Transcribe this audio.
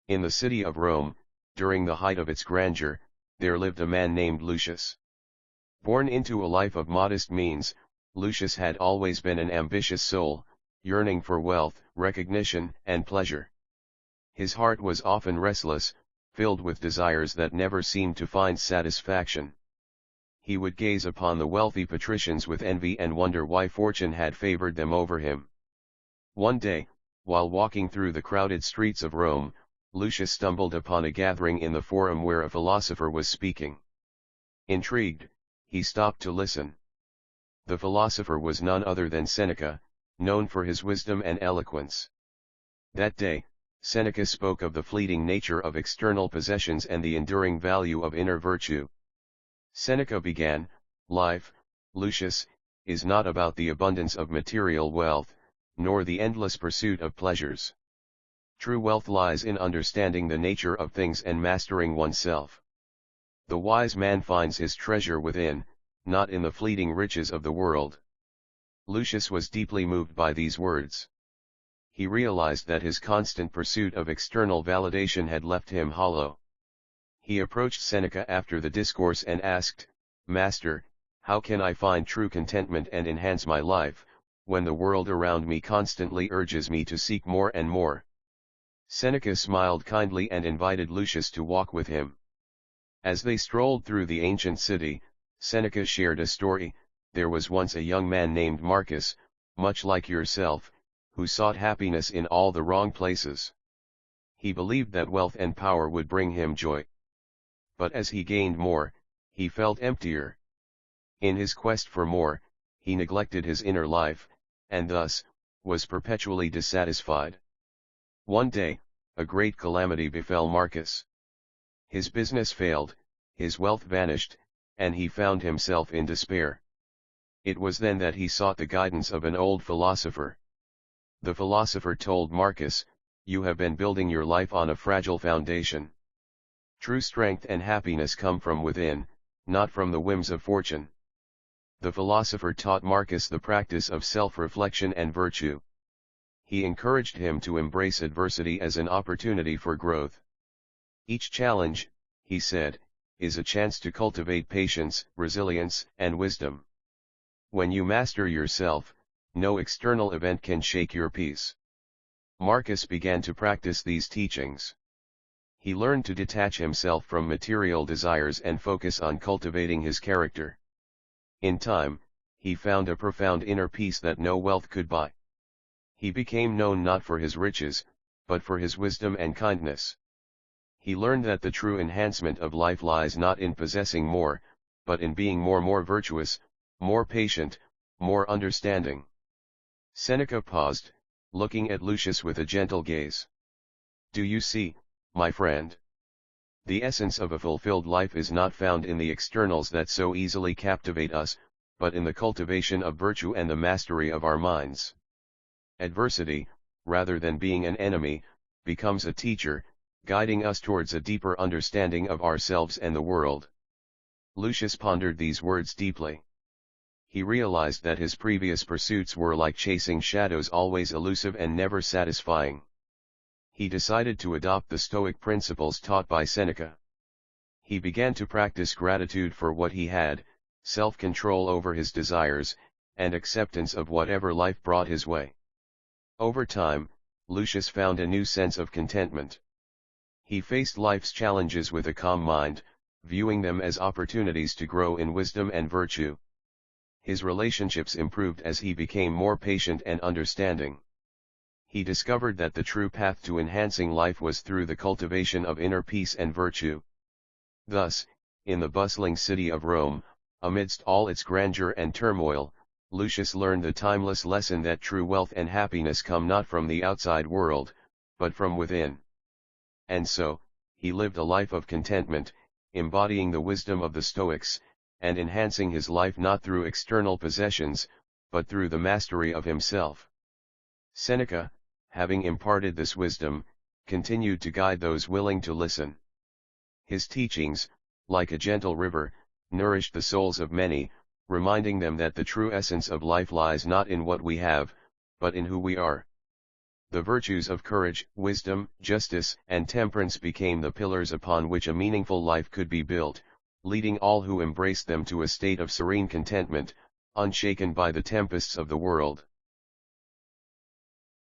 In the city of Rome, during the height of its grandeur, there lived a man named Lucius. Born into a life of modest means, Lucius had always been an ambitious soul, yearning for wealth, recognition, and pleasure. His heart was often restless, filled with desires that never seemed to find satisfaction. He would gaze upon the wealthy patricians with envy and wonder why fortune had favored them over him. One day, while walking through the crowded streets of Rome, Lucius stumbled upon a gathering in the forum where a philosopher was speaking. Intrigued, he stopped to listen. The philosopher was none other than Seneca, known for his wisdom and eloquence. That day, Seneca spoke of the fleeting nature of external possessions and the enduring value of inner virtue. Seneca began, "Life, Lucius, is not about the abundance of material wealth, nor the endless pursuit of pleasures. True wealth lies in understanding the nature of things and mastering oneself. The wise man finds his treasure within, not in the fleeting riches of the world." Lucius was deeply moved by these words. He realized that his constant pursuit of external validation had left him hollow. He approached Seneca after the discourse and asked, "Master, how can I find true contentment and enhance my life, when the world around me constantly urges me to seek more and more?" Seneca smiled kindly and invited Lucius to walk with him. As they strolled through the ancient city, Seneca shared a story. "There was once a young man named Marcus, much like yourself, who sought happiness in all the wrong places. He believed that wealth and power would bring him joy. But as he gained more, he felt emptier. In his quest for more, he neglected his inner life, and thus, was perpetually dissatisfied. One day, a great calamity befell Marcus. His business failed, his wealth vanished, and he found himself in despair. It was then that he sought the guidance of an old philosopher. The philosopher told Marcus, "You have been building your life on a fragile foundation. True strength and happiness come from within, not from the whims of fortune." The philosopher taught Marcus the practice of self-reflection and virtue. He encouraged him to embrace adversity as an opportunity for growth. "Each challenge," he said, "is a chance to cultivate patience, resilience, and wisdom. When you master yourself, no external event can shake your peace." Marcus began to practice these teachings. He learned to detach himself from material desires and focus on cultivating his character. In time, he found a profound inner peace that no wealth could buy. He became known not for his riches, but for his wisdom and kindness. He learned that the true enhancement of life lies not in possessing more, but in being more virtuous, more patient, more understanding. Seneca paused, looking at Lucius with a gentle gaze. "Do you see, my friend? The essence of a fulfilled life is not found in the externals that so easily captivate us, but in the cultivation of virtue and the mastery of our minds. Adversity, rather than being an enemy, becomes a teacher, guiding us towards a deeper understanding of ourselves and the world." Lucius pondered these words deeply. He realized that his previous pursuits were like chasing shadows, always elusive and never satisfying. He decided to adopt the Stoic principles taught by Seneca. He began to practice gratitude for what he had, self-control over his desires, and acceptance of whatever life brought his way. Over time, Lucius found a new sense of contentment. He faced life's challenges with a calm mind, viewing them as opportunities to grow in wisdom and virtue. His relationships improved as he became more patient and understanding. He discovered that the true path to enhancing life was through the cultivation of inner peace and virtue. Thus, in the bustling city of Rome, amidst all its grandeur and turmoil, Lucius learned the timeless lesson that true wealth and happiness come not from the outside world, but from within. And so, he lived a life of contentment, embodying the wisdom of the Stoics, and enhancing his life not through external possessions, but through the mastery of himself. Seneca, having imparted this wisdom, continued to guide those willing to listen. His teachings, like a gentle river, nourished the souls of many, reminding them that the true essence of life lies not in what we have, but in who we are. The virtues of courage, wisdom, justice, and temperance became the pillars upon which a meaningful life could be built, leading all who embraced them to a state of serene contentment, unshaken by the tempests of the world.